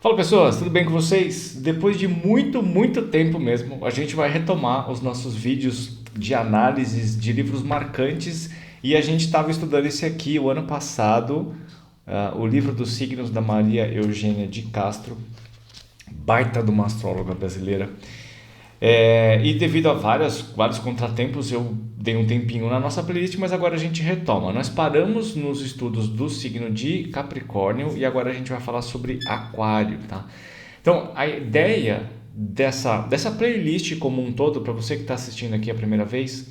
Fala pessoas, tudo bem com vocês? Depois de muito tempo mesmo, a gente vai retomar os nossos vídeos de análises de livros marcantes e a gente estava estudando esse aqui o ano passado, o livro dos signos da Maria Eugênia de Castro, baita de uma astróloga brasileira. E devido a vários contratempos, eu dei um tempinho na nossa playlist, mas agora a gente retoma. Nós paramos nos estudos do signo de Capricórnio e agora a gente vai falar sobre Aquário, tá? Então, a ideia dessa playlist como um todo, para você que está assistindo aqui a primeira vez,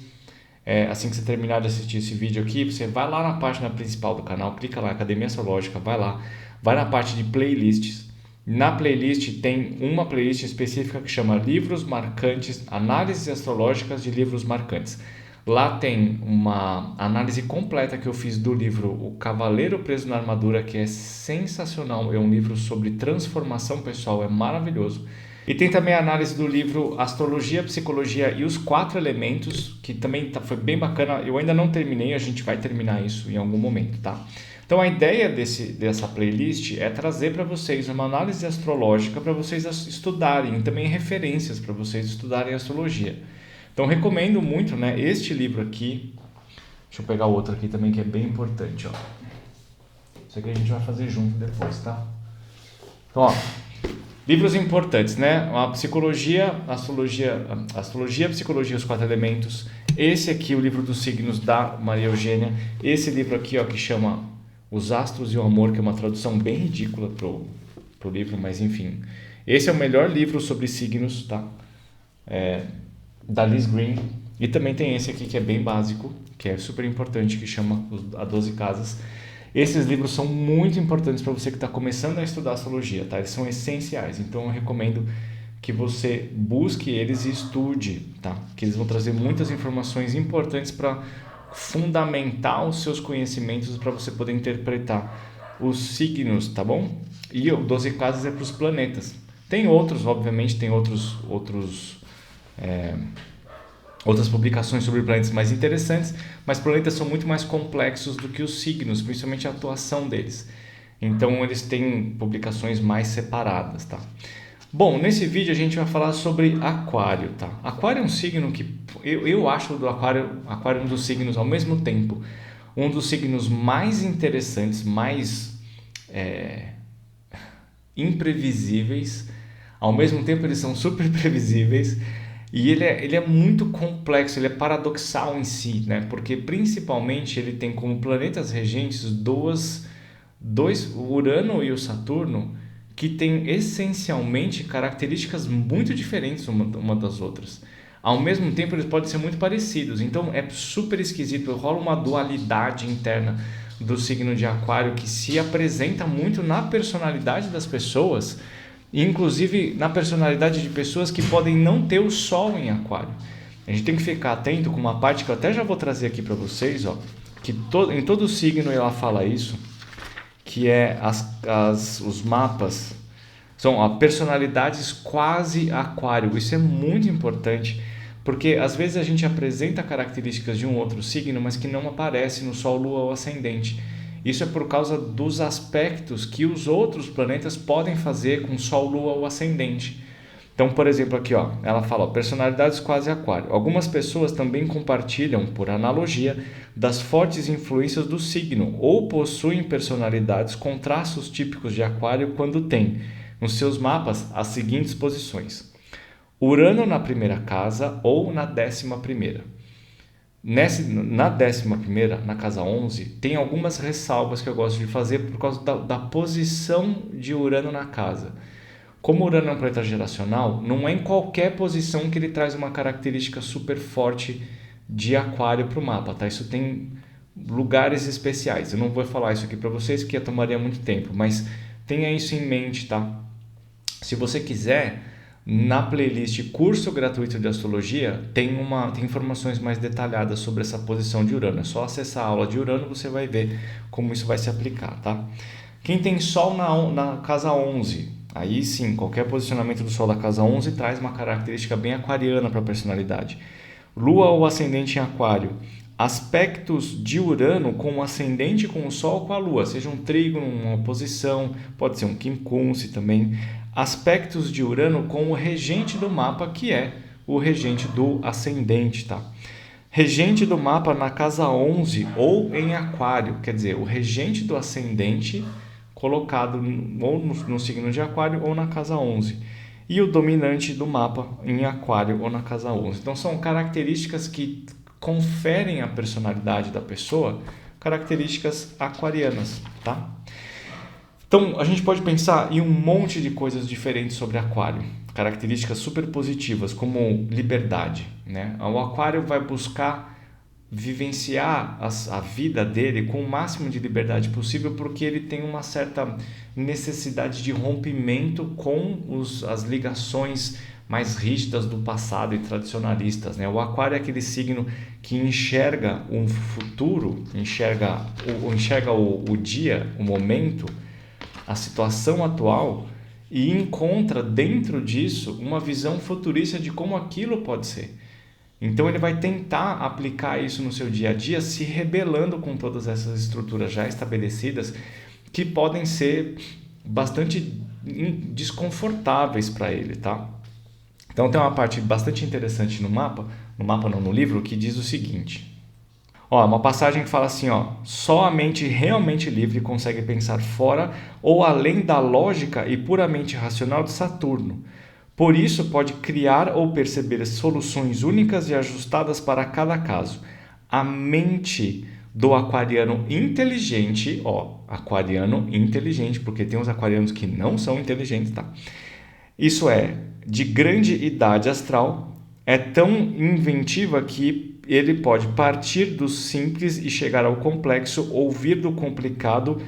assim que você terminar de assistir esse vídeo aqui, você vai lá na página principal do canal, clica lá, Academia Astrológica, vai lá, vai na parte de playlists. Na playlist tem uma playlist específica que chama Livros Marcantes, Análises Astrológicas de Livros Marcantes. Lá tem uma análise completa que eu fiz do livro O Cavaleiro Preso na Armadura, que é sensacional, é um livro sobre transformação pessoal, é maravilhoso. E tem também a análise do livro Astrologia, Psicologia e os Quatro Elementos, que também foi bem bacana. Eu ainda não terminei, a gente vai terminar isso em algum momento, tá? Então a ideia dessa playlist é trazer para vocês uma análise astrológica para vocês estudarem, e também referências para vocês estudarem astrologia. Então recomendo muito, né, este livro aqui. Deixa eu pegar outro aqui também que é bem importante, ó. Isso aqui a gente vai fazer junto depois, tá? Então, ó, livros importantes, né? A psicologia, astrologia, psicologia, os quatro elementos. Esse aqui, o livro dos signos da Maria Eugênia. Esse livro aqui, ó, que chama Os Astros e o Amor, que é uma tradução bem ridícula pro livro, mas enfim. Esse é o melhor livro sobre signos, tá? Da Liz Green. E também tem esse aqui que é bem básico, que é super importante, que chama A 12 Casas. Esses livros são muito importantes para você que está começando a estudar astrologia, tá? Eles são essenciais, então eu recomendo que você busque eles e estude, tá? Que eles vão trazer muitas informações importantes para fundamentar os seus conhecimentos para você poder interpretar os signos, tá bom? E o 12 casas é para os planetas. Tem outros, obviamente, tem outras publicações sobre planetas mais interessantes, mas planetas são muito mais complexos do que os signos, principalmente a atuação deles. Então eles têm publicações mais separadas, tá? Bom, nesse vídeo a gente vai falar sobre Aquário, tá? Aquário é um signo que eu acho do Aquário um dos signos ao mesmo tempo, um dos signos mais interessantes, mais imprevisíveis, ao mesmo tempo eles são super previsíveis. E ele é muito complexo, ele é paradoxal em si, né? Porque principalmente ele tem como planetas regentes dois, o Urano e o Saturno, que têm essencialmente características muito diferentes uma das outras. Ao mesmo tempo eles podem ser muito parecidos, então é super esquisito, rola uma dualidade interna do signo de Aquário que se apresenta muito na personalidade das pessoas, inclusive na personalidade de pessoas que podem não ter o Sol em Aquário. A gente tem que ficar atento com uma parte que eu até já vou trazer aqui para vocês, ó, que em todo signo ela fala isso, que é os mapas, são personalidades quase Aquário. Isso é muito importante, porque às vezes a gente apresenta características de um outro signo, mas que não aparece no Sol, Lua ou Ascendente. Isso é por causa dos aspectos que os outros planetas podem fazer com Sol, Lua ou Ascendente. Então, por exemplo, aqui, ó, ela fala, ó, personalidades quase Aquário. Algumas pessoas também compartilham, por analogia, das fortes influências do signo ou possuem personalidades com traços típicos de Aquário quando têm, nos seus mapas, as seguintes posições: Urano na primeira casa ou na 11ª. Na 11ª, na casa 11, tem algumas ressalvas que eu gosto de fazer por causa da posição de Urano na casa. Como Urano é um planeta geracional, não é em qualquer posição que ele traz uma característica super forte de Aquário para o mapa, tá? Isso tem lugares especiais. Eu não vou falar isso aqui para vocês porque tomaria muito tempo, mas tenha isso em mente, tá? Se você quiser, na playlist Curso Gratuito de Astrologia tem informações mais detalhadas sobre essa posição de Urano. É só acessar a aula de Urano, você vai ver como isso vai se aplicar, tá? Quem tem Sol na casa 11, aí sim, qualquer posicionamento do Sol da casa 11 traz uma característica bem aquariana para a personalidade. Lua ou Ascendente em Aquário, aspectos de Urano com o ascendente, com o Sol, com a Lua, seja um trígono, uma oposição, pode ser um quincunce também. Aspectos de Urano com o regente do mapa, que é o regente do ascendente, tá? Regente do mapa na casa 11 ou em Aquário, quer dizer, o regente do ascendente colocado ou no signo de Aquário ou na casa 11. E o dominante do mapa em Aquário ou na casa 11. Então são características que conferem à personalidade da pessoa características aquarianas, tá? Então a gente pode pensar em um monte de coisas diferentes sobre Aquário, características super positivas como liberdade, né? O Aquário vai buscar vivenciar a vida dele com o máximo de liberdade possível, porque ele tem uma certa necessidade de rompimento com as ligações mais rígidas do passado e tradicionalistas, né? O Aquário é aquele signo que enxerga um futuro, enxerga o dia, o momento, a situação atual e encontra dentro disso uma visão futurista de como aquilo pode ser. Então ele vai tentar aplicar isso no seu dia a dia, se rebelando com todas essas estruturas já estabelecidas que podem ser bastante desconfortáveis para ele, tá? Então tem uma parte bastante interessante no livro, que diz o seguinte. Uma passagem que fala assim, só a mente realmente livre consegue pensar fora ou além da lógica e puramente racional de Saturno. Por isso pode criar ou perceber soluções únicas e ajustadas para cada caso. A mente do aquariano inteligente, aquariano inteligente, porque tem os aquarianos que não são inteligentes, tá? Isso é, de grande idade astral, é tão inventiva que ele pode partir do simples e chegar ao complexo, ouvir do complicado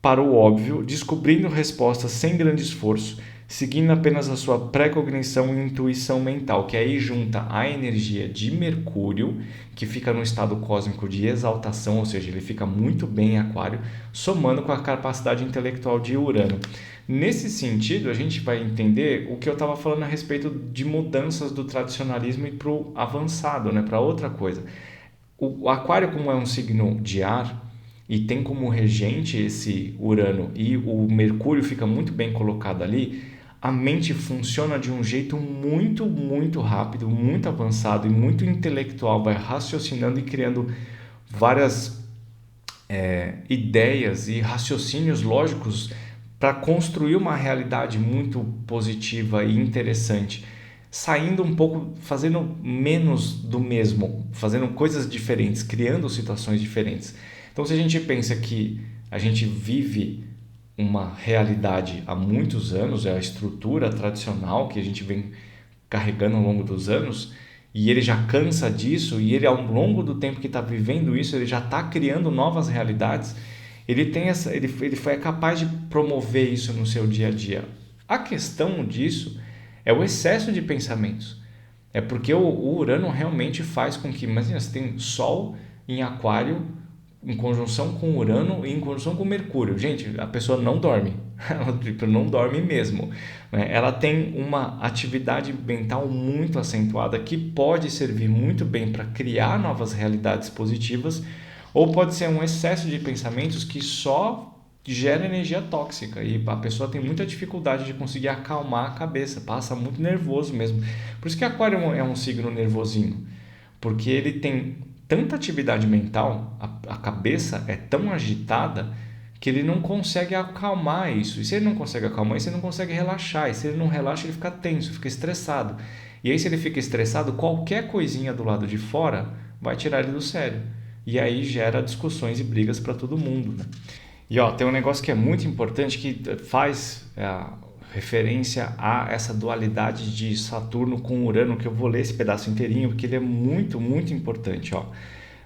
para o óbvio, descobrindo respostas sem grande esforço, seguindo apenas a sua pré-cognição e intuição mental, que aí junta a energia de Mercúrio, que fica no estado cósmico de exaltação, ou seja, ele fica muito bem em Aquário, somando com a capacidade intelectual de Urano. Nesse sentido, a gente vai entender o que eu estava falando a respeito de mudanças do tradicionalismo e para o avançado, né? Para outra coisa. O Aquário, como é um signo de ar, e tem como regente esse Urano e o Mercúrio fica muito bem colocado ali, a mente funciona de um jeito muito, muito rápido, muito avançado e muito intelectual, vai raciocinando e criando várias ideias e raciocínios lógicos para construir uma realidade muito positiva e interessante, saindo um pouco, fazendo menos do mesmo, fazendo coisas diferentes, criando situações diferentes. Então, se a gente pensa que a gente vive uma realidade há muitos anos, é a estrutura tradicional que a gente vem carregando ao longo dos anos, e ele já cansa disso, e ele ao longo do tempo que está vivendo isso, ele já está criando novas realidades, ele foi capaz de promover isso no seu dia a dia. A questão disso é o excesso de pensamentos. É porque o Urano realmente faz com que, imagina, você tem Sol em Aquário, em conjunção com Urano e em conjunção com Mercúrio. Gente, a pessoa não dorme. Ela não dorme mesmo. Né? Ela tem uma atividade mental muito acentuada que pode servir muito bem para criar novas realidades positivas, ou pode ser um excesso de pensamentos que só gera energia tóxica e a pessoa tem muita dificuldade de conseguir acalmar a cabeça, passa muito nervoso mesmo. Por isso que Aquário é um signo nervosinho, porque ele tem tanta atividade mental, a cabeça é tão agitada que ele não consegue acalmar isso. E se ele não consegue acalmar isso, ele não consegue relaxar. E se ele não relaxa, ele fica tenso, fica estressado. E aí, se ele fica estressado, qualquer coisinha do lado de fora vai tirar ele do sério. E aí gera discussões e brigas para todo mundo, né? E tem um negócio que é muito importante que faz referência a essa dualidade de Saturno com Urano, que eu vou ler esse pedaço inteirinho, porque ele é muito, muito importante.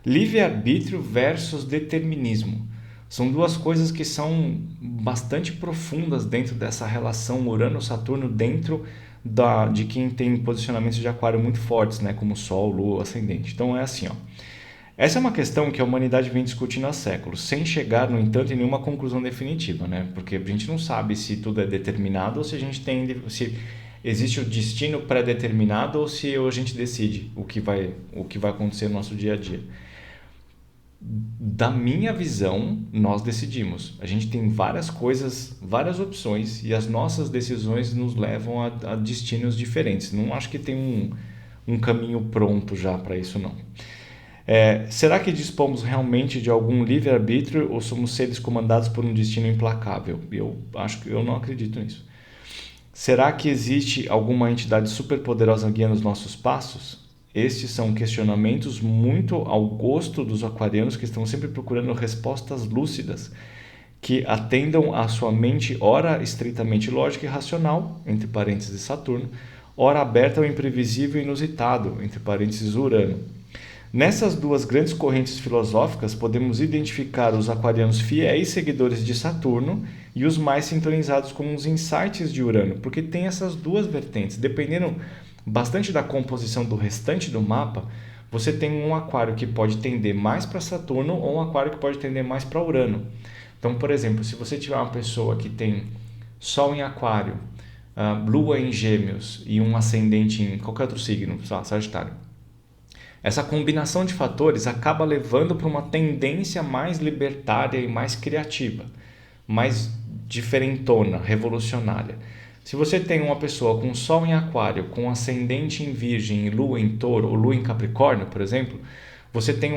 Livre-arbítrio versus determinismo. São duas coisas que são bastante profundas dentro dessa relação Urano-Saturno, dentro de quem tem posicionamentos de Aquário muito fortes, né? Como Sol, Lua, Ascendente. Então é assim, essa é uma questão que a humanidade vem discutindo há séculos, sem chegar, no entanto, em nenhuma conclusão definitiva, né? Porque a gente não sabe se tudo é determinado ou se se existe o destino pré-determinado ou se a gente decide o que vai acontecer no nosso dia a dia. Da minha visão, nós decidimos. A gente tem várias coisas, várias opções e as nossas decisões nos levam a destinos diferentes. Não acho que tem um caminho pronto já para isso, não. Será que dispomos realmente de algum livre-arbítrio ou somos seres comandados por um destino implacável? Eu não acredito nisso. Será que existe alguma entidade superpoderosa guiando os nossos passos? Estes são questionamentos muito ao gosto dos aquarianos, que estão sempre procurando respostas lúcidas que atendam à sua mente, ora estritamente lógica e racional, entre parênteses Saturno, ora aberta ao imprevisível e inusitado, entre parênteses Urano. Nessas duas grandes correntes filosóficas, podemos identificar os aquarianos fiéis seguidores de Saturno e os mais sintonizados com os insights de Urano, porque tem essas duas vertentes. Dependendo bastante da composição do restante do mapa, você tem um aquário que pode tender mais para Saturno ou um aquário que pode tender mais para Urano. Então, por exemplo, se você tiver uma pessoa que tem Sol em Aquário, Lua em Gêmeos e um ascendente em qualquer outro signo, Sagitário, essa combinação de fatores acaba levando para uma tendência mais libertária e mais criativa, mais diferentona, revolucionária. Se você tem uma pessoa com Sol em Aquário, com ascendente em Virgem e Lua em Touro ou Lua em Capricórnio, por exemplo, você tem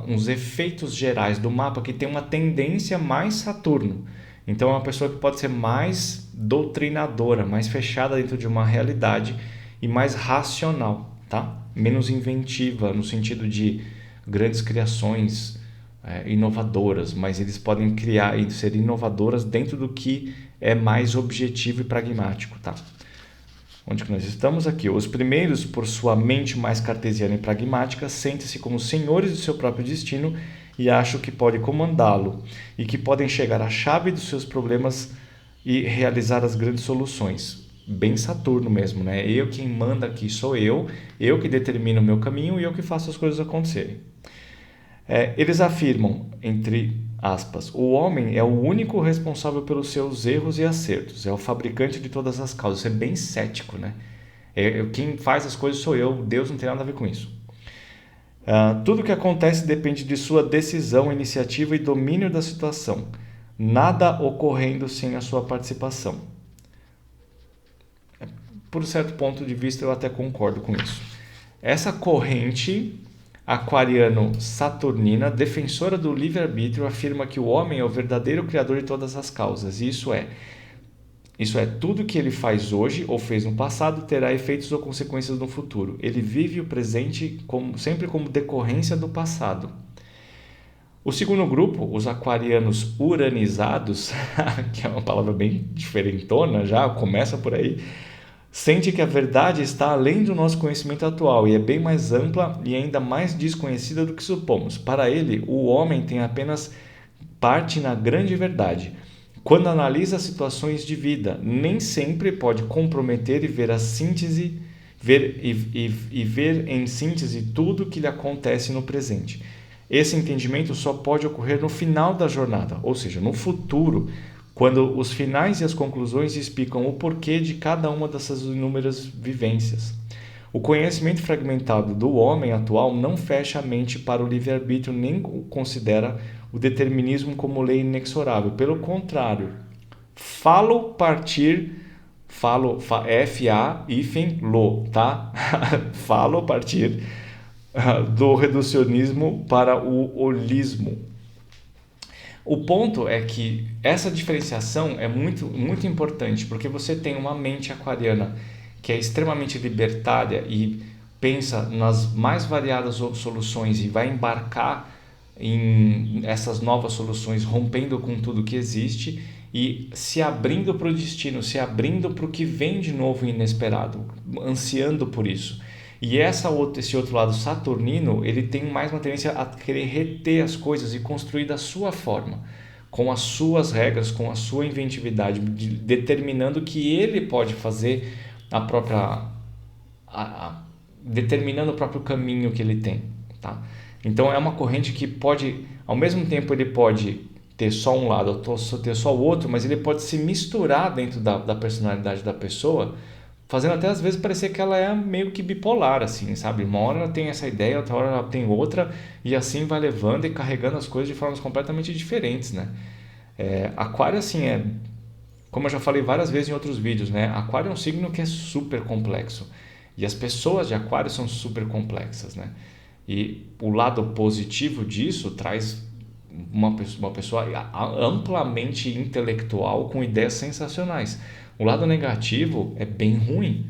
uns efeitos gerais do mapa que tem uma tendência mais Saturno. Então é uma pessoa que pode ser mais doutrinadora, mais fechada dentro de uma realidade e mais racional, tá? Menos inventiva no sentido de grandes criações inovadoras, mas eles podem criar e ser inovadoras dentro do que é mais objetivo e pragmático, tá? Onde que nós estamos aqui? Os primeiros, por sua mente mais cartesiana e pragmática, sentem-se como senhores do seu próprio destino e acham que podem comandá-lo e que podem chegar à chave dos seus problemas e realizar as grandes soluções. Bem Saturno mesmo, né? Eu quem manda aqui sou eu que determino o meu caminho e eu que faço as coisas acontecerem. Eles afirmam, entre aspas, o homem é o único responsável pelos seus erros e acertos, é o fabricante de todas as causas. Isso é bem cético, né? Quem faz as coisas sou eu, Deus não tem nada a ver com isso. Tudo o que acontece depende de sua decisão, iniciativa e domínio da situação, nada ocorrendo sem a sua participação. Por um certo ponto de vista, eu até concordo com isso. Essa corrente aquariano-saturnina, defensora do livre-arbítrio, afirma que o homem é o verdadeiro criador de todas as causas. Isso é, tudo que ele faz hoje ou fez no passado terá efeitos ou consequências no futuro. Ele vive o presente sempre como decorrência do passado. O segundo grupo, os aquarianos uranizados, que é uma palavra bem diferentona já, começa por aí, sente que a verdade está além do nosso conhecimento atual e é bem mais ampla e ainda mais desconhecida do que supomos. Para ele, o homem tem apenas parte na grande verdade. Quando analisa as situações de vida, nem sempre pode comprometer e ver em síntese tudo o que lhe acontece no presente. Esse entendimento só pode ocorrer no final da jornada, ou seja, no futuro, quando os finais e as conclusões explicam o porquê de cada uma dessas inúmeras vivências. O conhecimento fragmentado do homem atual não fecha a mente para o livre-arbítrio nem considera o determinismo como lei inexorável. Pelo contrário, F-A-lo, tá? Falo partir do reducionismo para o holismo. O ponto é que essa diferenciação é muito, muito importante, porque você tem uma mente aquariana que é extremamente libertária e pensa nas mais variadas soluções e vai embarcar em essas novas soluções, rompendo com tudo que existe e se abrindo para o destino, se abrindo para o que vem de novo e inesperado, ansiando por isso. E esse outro lado saturnino, ele tem mais uma tendência a querer reter as coisas e construir da sua forma, com as suas regras, com a sua inventividade, determinando que ele pode fazer determinando o próprio caminho que ele tem, tá? Então é uma corrente que pode, ao mesmo tempo ele pode ter só um lado, ter só o outro, mas ele pode se misturar dentro da personalidade da pessoa, fazendo até às vezes parecer que ela é meio que bipolar, assim, sabe? Uma hora ela tem essa ideia, outra hora ela tem outra, e assim vai levando e carregando as coisas de formas completamente diferentes, né? Aquário, assim, como eu já falei várias vezes em outros vídeos, né? Aquário é um signo que é super complexo. E as pessoas de Aquário são super complexas, né? E o lado positivo disso traz uma pessoa amplamente intelectual com ideias sensacionais. O lado negativo é bem ruim.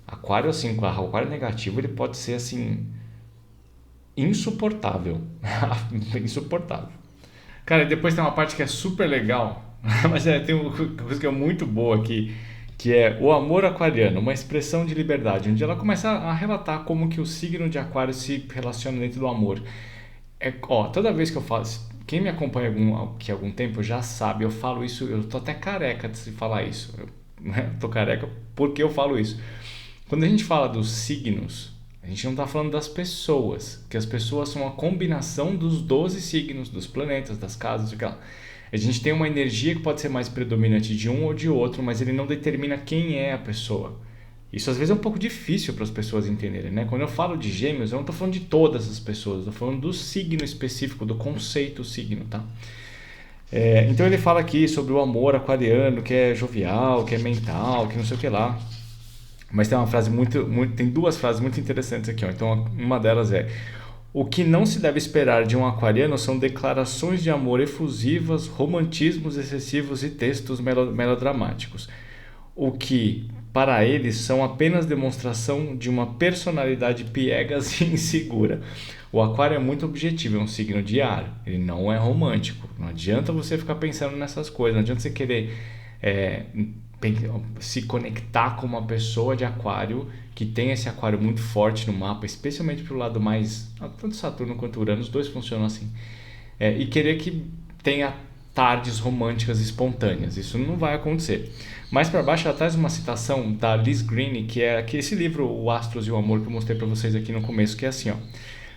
Aquário, assim, o aquário negativo ele pode ser assim insuportável. Insuportável. Cara, e depois tem uma parte que é super legal, mas tem uma coisa que é muito boa aqui, que é o amor aquariano, uma expressão de liberdade, onde ela começa a relatar como que o signo de Aquário se relaciona dentro do amor. Toda vez que eu falo, quem me acompanha aqui há algum tempo já sabe, eu falo isso, eu tô até careca de se falar isso. Eu tô careca porque eu falo isso. Quando a gente fala dos signos, a gente não está falando das pessoas, que as pessoas são a combinação dos 12 signos, dos planetas, das casas, aquela. A gente tem uma energia que pode ser mais predominante de um ou de outro, mas ele não determina quem é a pessoa. Isso às vezes é um pouco difícil para as pessoas entenderem, né? Quando eu falo de gêmeos, eu não estou falando de todas as pessoas, eu estou falando do signo específico, do conceito signo, tá? Então ele fala aqui sobre o amor aquariano, que é jovial, que é mental, que não sei o que lá. Mas tem uma frase tem duas frases muito interessantes aqui, ó. Então uma delas é: o que não se deve esperar de um aquariano são declarações de amor efusivas, romantismos excessivos e textos melodramáticos. O que, para eles, são apenas demonstração de uma personalidade piegas e insegura. O aquário é muito objetivo, é um signo de ar, ele não é romântico. Não adianta você ficar pensando nessas coisas, não adianta você querer se conectar com uma pessoa de aquário que tem esse aquário muito forte no mapa, especialmente pro lado mais, tanto Saturno quanto Urano, os dois funcionam assim, e querer que tenha tardes românticas espontâneas. Isso não vai acontecer. Mais para baixo ela traz uma citação da Liz Greene, que é esse livro O Astros e o Amor que eu mostrei para vocês aqui no começo, que é assim, ó: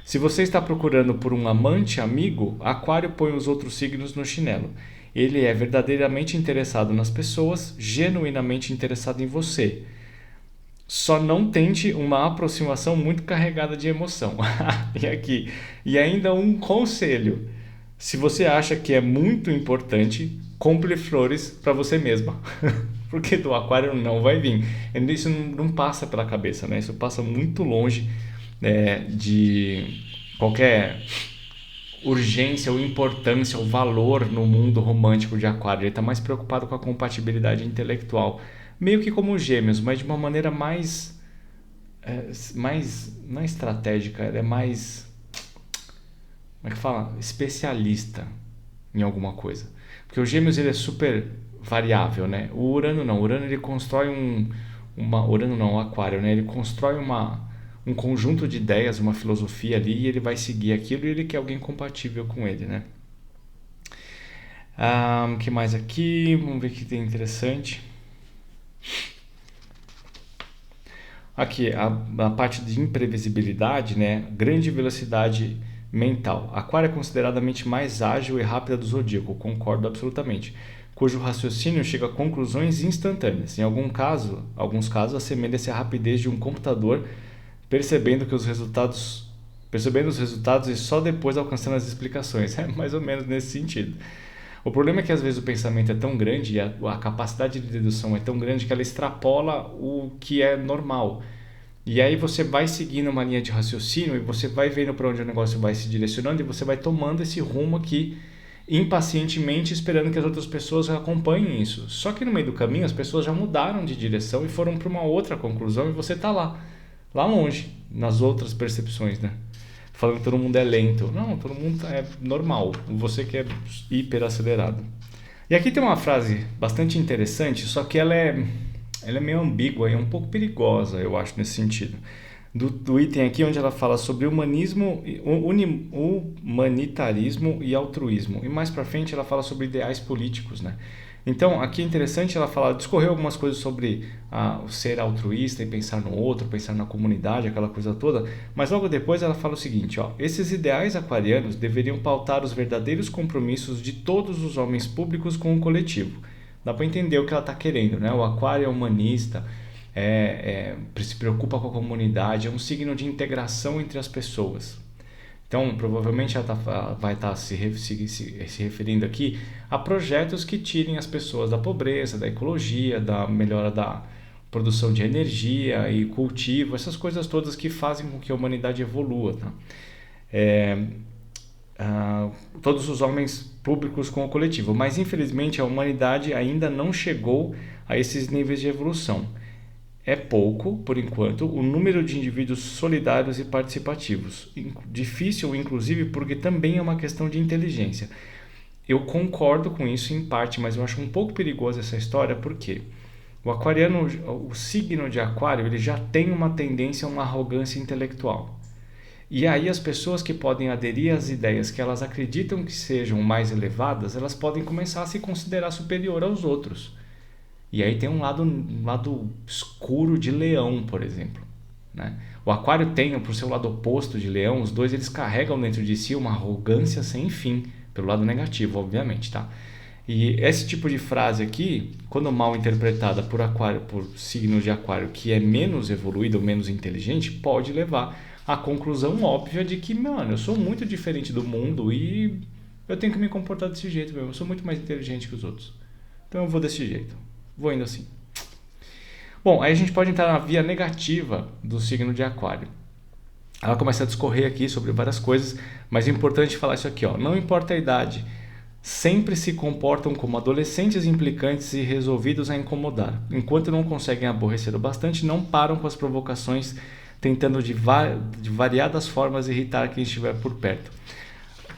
se você está procurando por um amante amigo, Aquário põe os outros signos no chinelo. Ele é verdadeiramente interessado nas pessoas, genuinamente interessado em você. Só não tente uma aproximação muito carregada de emoção. E aqui, e ainda um conselho: se você acha que é muito importante, compre flores para você mesma. Porque do aquário não vai vir. Isso não passa pela cabeça, né? Isso passa muito longe, de qualquer urgência ou importância ou valor no mundo romântico de aquário. Ele está mais preocupado com a compatibilidade intelectual. Meio que como os gêmeos, mas de uma maneira mais não é estratégica, ela é mais, como é que fala? Especialista em alguma coisa. Porque o gêmeos ele é super variável, né? O Urano não. O Urano ele constrói Urano não, o aquário, né? Ele constrói um conjunto de ideias, uma filosofia ali, e ele vai seguir aquilo e ele quer alguém compatível com ele, né? O que mais aqui? Vamos ver o que tem interessante. Aqui, a parte de imprevisibilidade, né? Grande velocidade mental. Aquário é considerada a mente mais ágil e rápida do zodíaco, concordo absolutamente, cujo raciocínio chega a conclusões instantâneas. Em alguns casos, assemelha-se à rapidez de um computador percebendo os resultados e só depois alcançando as explicações. É mais ou menos nesse sentido. O problema é que às vezes o pensamento é tão grande e a capacidade de dedução é tão grande que ela extrapola o que é normal. E aí você vai seguindo uma linha de raciocínio e você vai vendo para onde o negócio vai se direcionando e você vai tomando esse rumo aqui impacientemente esperando que as outras pessoas acompanhem isso. Só que no meio do caminho as pessoas já mudaram de direção e foram para uma outra conclusão e você está lá longe, nas outras percepções, né? Falando que todo mundo é lento. Não, todo mundo é normal. Você que é hiper acelerado. E aqui tem uma frase bastante interessante, só que ela é meio ambígua e é um pouco perigosa, eu acho, nesse sentido. Do item aqui onde ela fala sobre humanitarismo e altruísmo. E mais pra frente ela fala sobre ideais políticos, né? Então, aqui é interessante ela falar, discorrer algumas coisas sobre o ser altruísta e pensar no outro, pensar na comunidade, aquela coisa toda, mas logo depois ela fala o seguinte, ó: esses ideais aquarianos deveriam pautar os verdadeiros compromissos de todos os homens públicos com o coletivo. Dá para entender o que ela está querendo, né? O aquário é humanista, se preocupa com a comunidade, é um signo de integração entre as pessoas. Então, provavelmente ela vai estar se referindo aqui a projetos que tirem as pessoas da pobreza, da ecologia, da melhora da produção de energia e cultivo, essas coisas todas que fazem com que a humanidade evolua. Tá? Todos os homens públicos com o coletivo, mas infelizmente a humanidade ainda não chegou a esses níveis de evolução. É pouco, por enquanto, o número de indivíduos solidários e participativos. Difícil, inclusive, porque também é uma questão de inteligência. Eu concordo com isso em parte, mas eu acho um pouco perigosa essa história, porque o aquariano, o signo de aquário, ele já tem uma tendência a uma arrogância intelectual. E aí as pessoas que podem aderir às ideias que elas acreditam que sejam mais elevadas, elas podem começar a se considerar superior aos outros. E aí tem um lado escuro de leão, por exemplo. Né? O aquário tem, por seu lado oposto de leão, os dois eles carregam dentro de si uma arrogância sem fim, pelo lado negativo, obviamente. Tá? E esse tipo de frase aqui, quando mal interpretada por signo de aquário que é menos evoluído ou menos inteligente, pode levar à conclusão óbvia de que, mano, eu sou muito diferente do mundo e eu tenho que me comportar desse jeito mesmo. Eu sou muito mais inteligente que os outros. Então eu vou desse jeito. Vou indo assim. Bom, aí a gente pode entrar na via negativa do signo de aquário. Ela começa a discorrer aqui sobre várias coisas, mas é importante falar isso aqui, ó. Não importa a idade, sempre se comportam como adolescentes implicantes e resolvidos a incomodar. Enquanto não conseguem aborrecer o bastante, não param com as provocações, tentando de variadas formas irritar quem estiver por perto.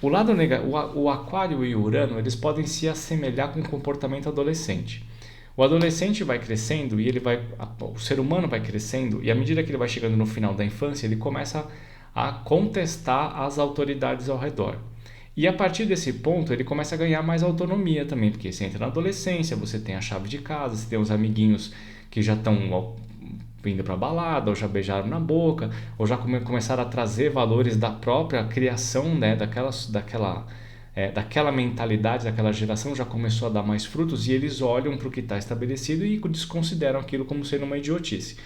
O aquário e o urano, eles podem se assemelhar com o comportamento adolescente. O adolescente vai crescendo e o ser humano vai crescendo, e à medida que ele vai chegando no final da infância, ele começa a contestar as autoridades ao redor. E a partir desse ponto ele começa a ganhar mais autonomia também, porque você entra na adolescência, você tem a chave de casa, você tem os amiguinhos que já estão indo para balada, ou já beijaram na boca, ou já começaram a trazer valores da própria criação, né, daquela mentalidade, daquela geração, já começou a dar mais frutos, e eles olham para o que está estabelecido e desconsideram aquilo como sendo uma idiotice.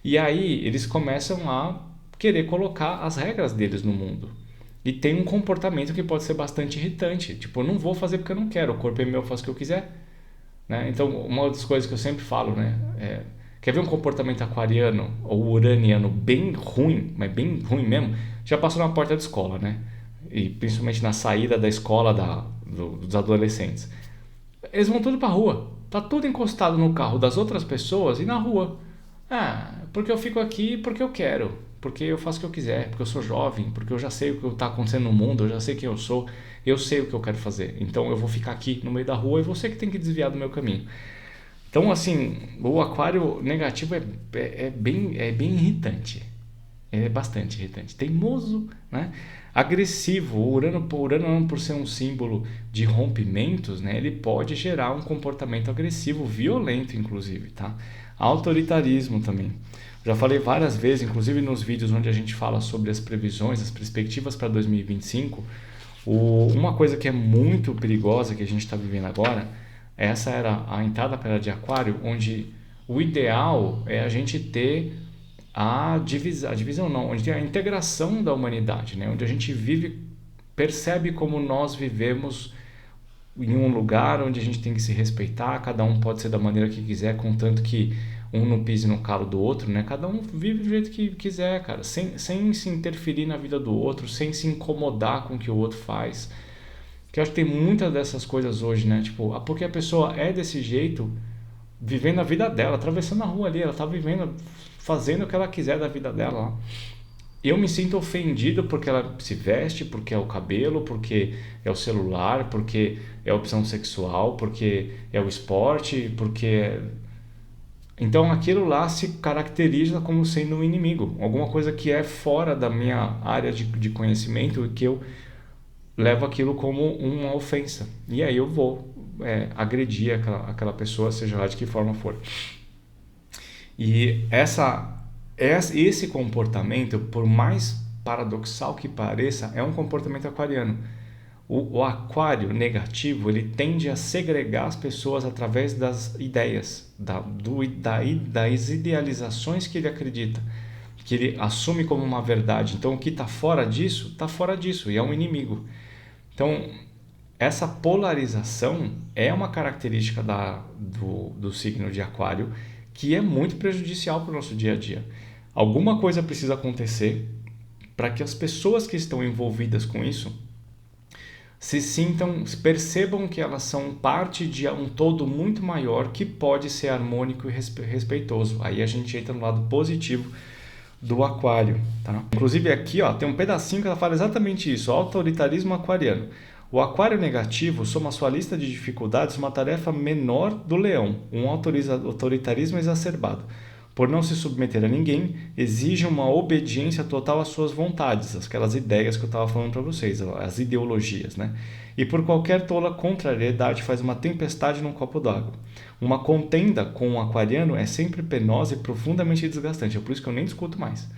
E aí eles começam a querer colocar as regras deles no mundo. E tem um comportamento que pode ser bastante irritante. Tipo, eu não vou fazer porque eu não quero, o corpo é meu, eu faço o que eu quiser. Né? Então, uma das coisas que eu sempre falo, né? Quer ver um comportamento aquariano ou uraniano bem ruim, mas bem ruim mesmo? Já passou na porta da escola, né? E principalmente na saída da escola dos adolescentes. Eles vão tudo pra rua. Tá tudo encostado no carro das outras pessoas e na rua. Porque eu fico aqui porque eu quero. Porque eu faço o que eu quiser. Porque eu sou jovem. Porque eu já sei o que está acontecendo no mundo. Eu já sei quem eu sou. Eu sei o que eu quero fazer. Então eu vou ficar aqui no meio da rua e você que tem que desviar do meu caminho. Então, assim, o aquário negativo é bem irritante. É bastante irritante. Teimoso, né? Agressivo. O Urano, por ser um símbolo de rompimentos, né? Ele pode gerar um comportamento agressivo, violento, inclusive, tá? Autoritarismo também. Já falei várias vezes, inclusive nos vídeos onde a gente fala sobre as previsões, as perspectivas para 2025, uma coisa que é muito perigosa que a gente está vivendo agora, essa era a entrada para a era de aquário, onde o ideal é a gente ter a divisão não, onde tem a integração da humanidade, né? Onde a gente percebe como nós vivemos em um lugar onde a gente tem que se respeitar, cada um pode ser da maneira que quiser, contanto que um não pise no calo do outro, né? Cada um vive do jeito que quiser, cara, sem se interferir na vida do outro, sem se incomodar com o que o outro faz. Que eu acho que tem muitas dessas coisas hoje, né? Tipo, porque a pessoa é desse jeito, vivendo a vida dela, atravessando a rua ali, ela tá vivendo, fazendo o que ela quiser da vida dela. Eu me sinto ofendido porque ela se veste, porque é o cabelo, porque é o celular, porque é a opção sexual, porque é o esporte, porque... Então aquilo lá se caracteriza como sendo um inimigo, alguma coisa que é fora da minha área de conhecimento e que eu levo aquilo como uma ofensa. E aí eu vou agredir aquela pessoa, seja lá de que forma for. E esse comportamento, por mais paradoxal que pareça, é um comportamento aquariano. O aquário negativo, ele tende a segregar as pessoas através das ideias, das idealizações que ele acredita, que ele assume como uma verdade. Então, o que está fora disso e é um inimigo. Então, essa polarização é uma característica do signo de aquário que é muito prejudicial para o nosso dia a dia. Alguma coisa precisa acontecer para que as pessoas que estão envolvidas com isso se sintam, percebam que elas são parte de um todo muito maior que pode ser harmônico e respeitoso. Aí a gente entra no lado positivo do aquário. Tá? Inclusive aqui tem um pedacinho que ela fala exatamente isso, autoritarismo aquariano. O aquário negativo soma à sua lista de dificuldades uma tarefa menor do leão, um autoritarismo exacerbado. Por não se submeter a ninguém, exige uma obediência total às suas vontades, aquelas ideias que eu estava falando para vocês, as ideologias, né? E por qualquer tola contrariedade faz uma tempestade num copo d'água. Uma contenda com um aquariano é sempre penosa e profundamente desgastante, é por isso que eu nem discuto mais.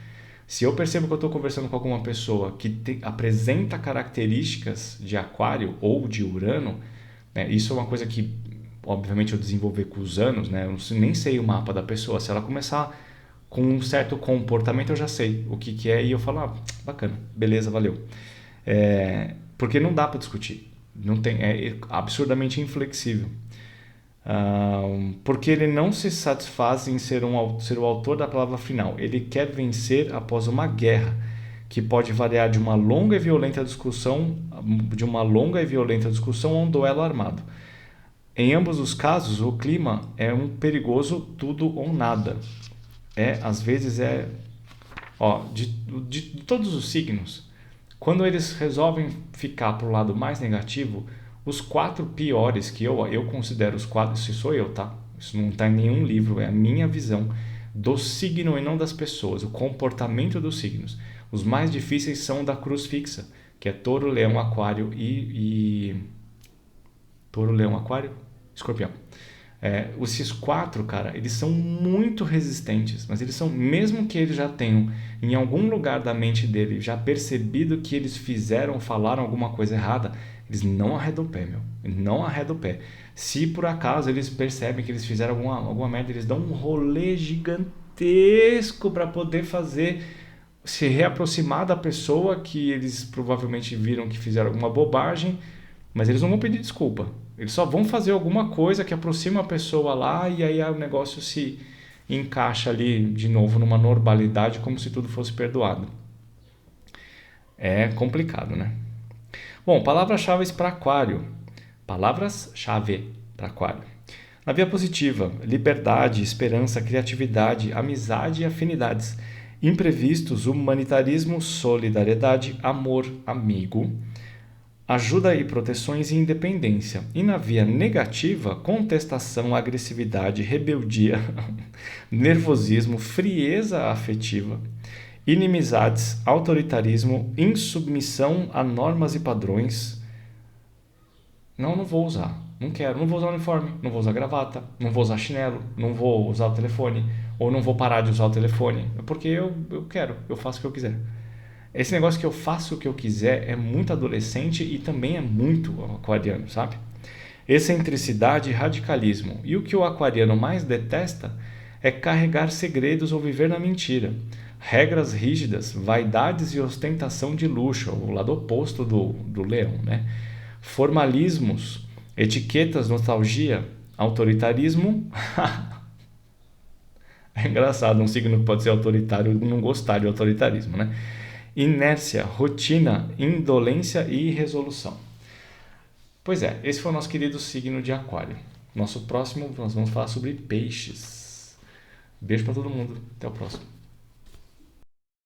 Se eu percebo que eu estou conversando com alguma pessoa que apresenta características de aquário ou de Urano, né, isso é uma coisa que obviamente eu desenvolver com os anos, né? Eu nem sei o mapa da pessoa. Se ela começar com um certo comportamento, eu já sei o que é e eu falo, bacana, beleza, valeu. Porque não dá para discutir. Não tem, é absurdamente inflexível. Porque ele não se satisfaz em ser o autor da palavra final. Ele quer vencer após uma guerra, que pode variar de uma longa e violenta discussão a um duelo armado. Em ambos os casos, o clima é um perigoso tudo ou nada. Às vezes de todos os signos, quando eles resolvem ficar para o lado mais negativo, os 4 piores que eu considero os 4, isso sou eu, tá? Isso não está em nenhum livro, é a minha visão do signo e não das pessoas, o comportamento dos signos. Os mais difíceis são da cruz fixa, que é touro, leão, aquário e... Touro, leão, aquário? Escorpião. Esses 4, cara, eles são muito resistentes, mas eles são, mesmo que eles já tenham em algum lugar da mente dele já percebido que eles falaram alguma coisa errada, eles não arredam o pé, não arredam o pé. Se por acaso eles percebem que eles fizeram alguma merda, eles dão um rolê gigantesco para poder se reaproximar da pessoa que eles provavelmente viram que fizeram alguma bobagem, mas eles não vão pedir desculpa. Eles só vão fazer alguma coisa que aproxima a pessoa lá e aí o negócio se encaixa ali de novo numa normalidade como se tudo fosse perdoado. É complicado, né? Bom, palavras-chave para aquário. Palavras-chave para aquário. Na via positiva, liberdade, esperança, criatividade, amizade e afinidades. Imprevistos, humanitarismo, solidariedade, amor, amigo. Ajuda e proteções e independência. E na via negativa, contestação, agressividade, rebeldia, nervosismo, frieza afetiva, inimizades, autoritarismo, insubmissão a normas e padrões. Não vou usar. Não quero. Não vou usar uniforme. Não vou usar gravata. Não vou usar chinelo. Não vou usar o telefone. Ou não vou parar de usar o telefone. Porque eu quero. Eu faço o que eu quiser. Esse negócio que eu faço o que eu quiser é muito adolescente e também é muito aquariano, sabe? Excentricidade e radicalismo. E o que o aquariano mais detesta é carregar segredos ou viver na mentira. Regras rígidas, vaidades e ostentação de luxo, o lado oposto do leão, né? Formalismos, etiquetas, nostalgia, autoritarismo. É engraçado, um signo que pode ser autoritário e não gostar de autoritarismo, né? Inércia, rotina, indolência e irresolução. Pois é, esse foi o nosso querido signo de aquário. Nosso próximo, nós vamos falar sobre peixes. Beijo para todo mundo. Até o próximo.